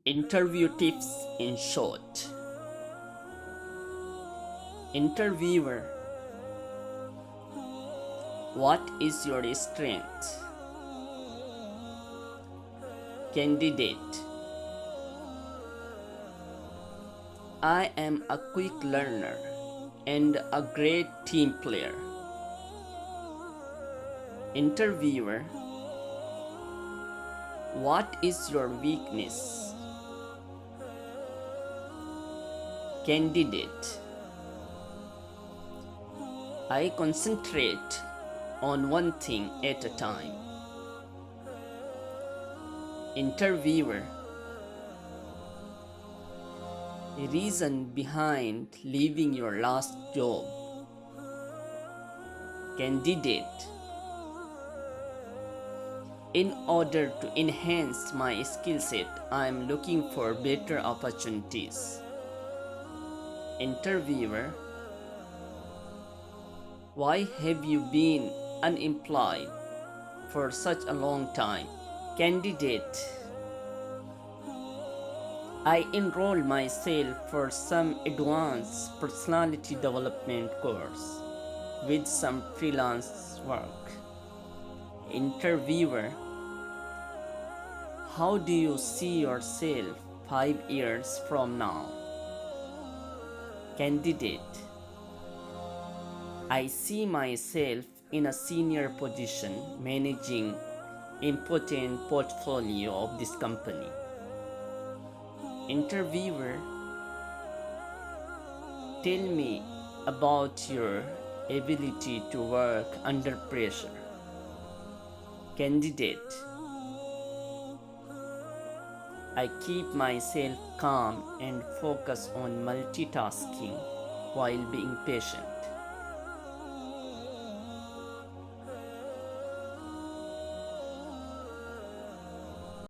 Interview tips in short. Interviewer: what is your strength? Candidate: I am a quick learner and a great team player. Interviewer: what is your weakness? Candidate: I concentrate on one thing at a time. Interviewer: reason behind leaving your last job. Candidate: in order to enhance my skill set, I am looking for better opportunities. Interviewer: why have you been unemployed for such a long time? Candidate: I enrolled myself for some advanced personality development course with some freelance work. Interviewer: how do you see yourself 5 years from now? Candidate: I see myself in a senior position managing important portfolio of this company. Interviewer: tell me about your ability to work under pressure. Candidate: I keep myself calm and focus on multitasking while being patient.